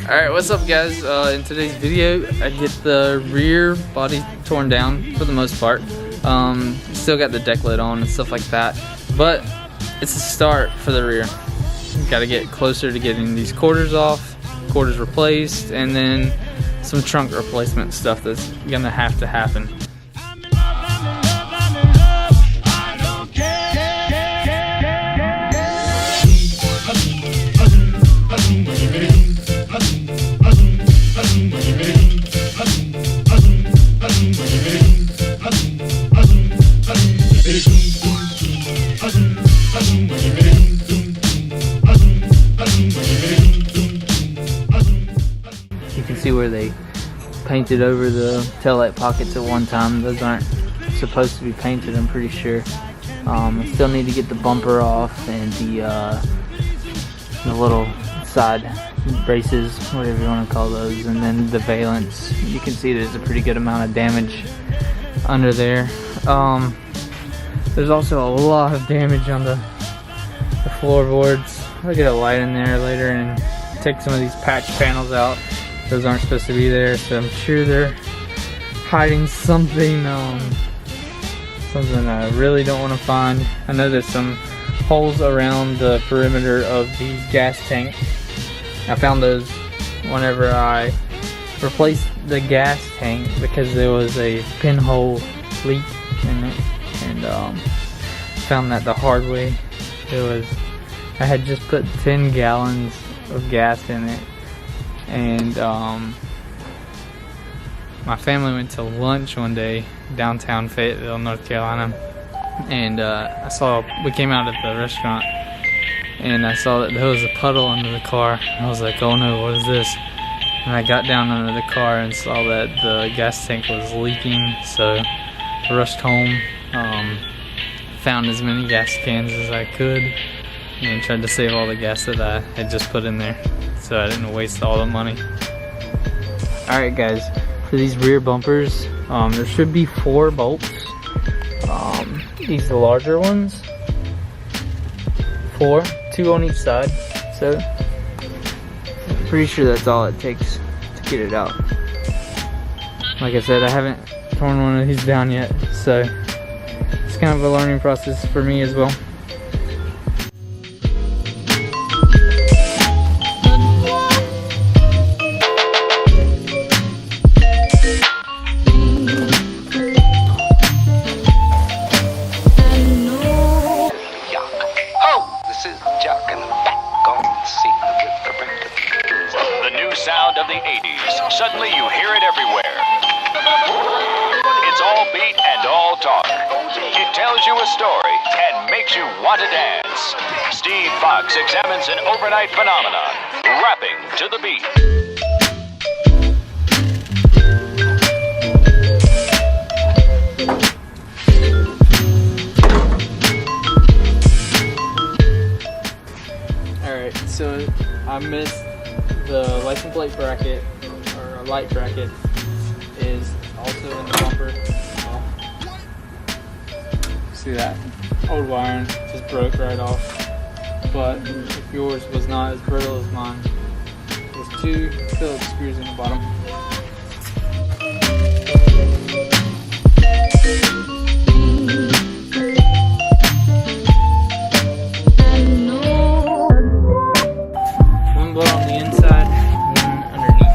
Alright, what's up guys? In today's video I get the rear body torn down for the most part. Still got the deck lid on and stuff like that, but it's a start for the rear. Got to get closer to getting these quarters off, quarters replaced, and then some trunk replacement stuff that's gonna have to happen. You can see where they painted over the taillight pockets at one time. Those aren't supposed to be painted, I'm pretty sure. I still need to get the bumper off and the little side braces, whatever you want to call those, and then the valence. You can see there's a pretty good amount of damage under there. There's also a lot of damage on the floorboards. I'll get a light in there later and take some of these patch panels out. Those aren't supposed to be there, so I'm sure they're hiding something, something I really don't want to find. I know there's some holes around the perimeter of the gas tank. I found those whenever I replaced the gas tank because there was a pinhole leak in it, and found that the hard way. I had just put 10 gallons of gas in it, and my family went to lunch one day downtown Fayetteville, North Carolina, and we came out at the restaurant and I saw that there was a puddle under the car. I was like, oh no, what is this? And I got down under the car and saw that the gas tank was leaking, so I rushed home, found as many gas cans as I could, and tried to save all the gas that I had just put in there, so I didn't waste all the money. Alright guys, for these rear bumpers, there should be 4 bolts. These larger ones, 4, 2 on each side, so pretty sure that's all it takes to get it out. Like I said, I haven't torn one of these down yet, so it's kind of a learning process for me as well. Sound of the 80s. Suddenly you hear it everywhere. It's all beat and all talk. It tells you a story and makes you want to dance. Steve Fox examines an overnight phenomenon, rapping to the beat. Alright, so I missed the license plate bracket, or a light bracket, is also in the bumper. See that? Old wiring just broke right off. But if yours was not as brittle as mine, there's 2 Phillips screws in the bottom. One bolt on the inside, one underneath.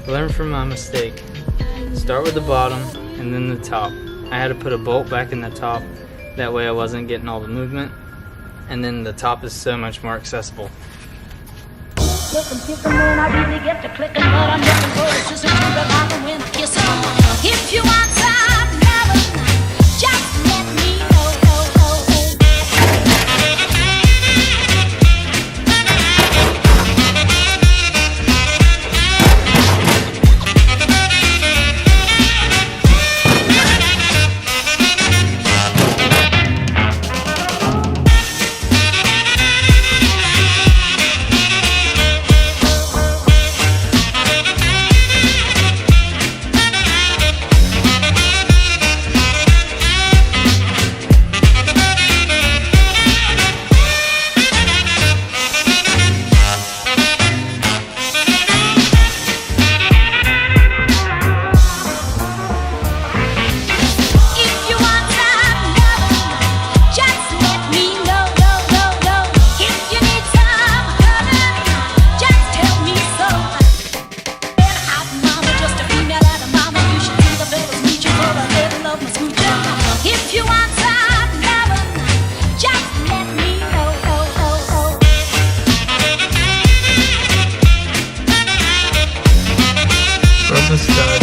Learn from my mistake. Start with the bottom and then the top. I had to put a bolt back in the top, that way I wasn't getting all the movement, and then the top is so much more accessible. Looking, kissing when I really get to clicking, but I'm looking for a sister to revive them when I kiss her. If you want some love, just let me know. The stud.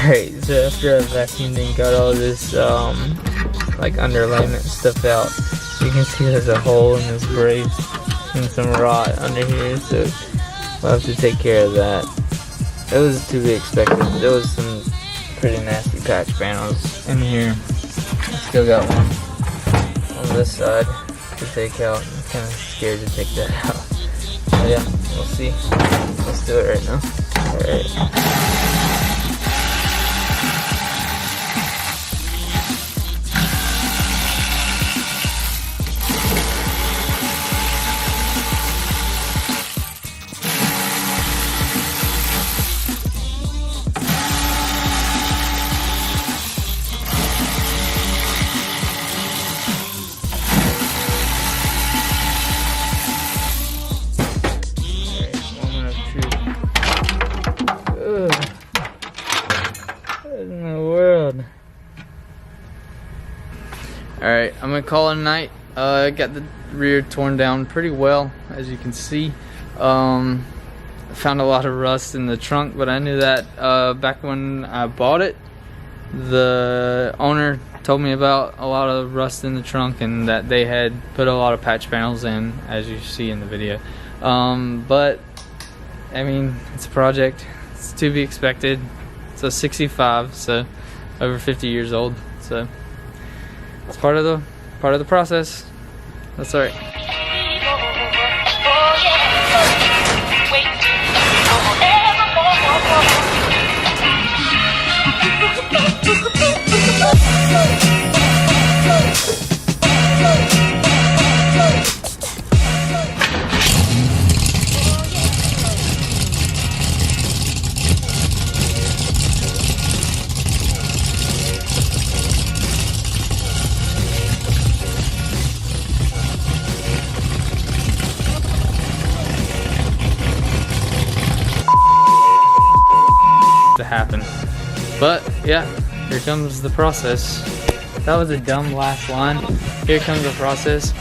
Alright, so after I vacuumed and got all this like underlayment stuff out, you can see there's a hole in this brace and some rot under here, so we'll have to take care of that. It was to be expected. There was some pretty nasty patch panels in here. I still got one on this side to take out. I'm kind of scared to take that out. But yeah, we'll see. Let's do it right now. Alright. Alright, I'm gonna call it a night. I got the rear torn down pretty well, as you can see. I found a lot of rust in the trunk, but I knew that back when I bought it. The owner told me about a lot of rust in the trunk and that they had put a lot of patch panels in, as you see in the video. But I mean, it's a project. It's to be expected. It's a 65, so over 50 years old. So it's part of the process. That's alright. happen. But yeah, here comes the process. That was a dumb last line. Here comes the process.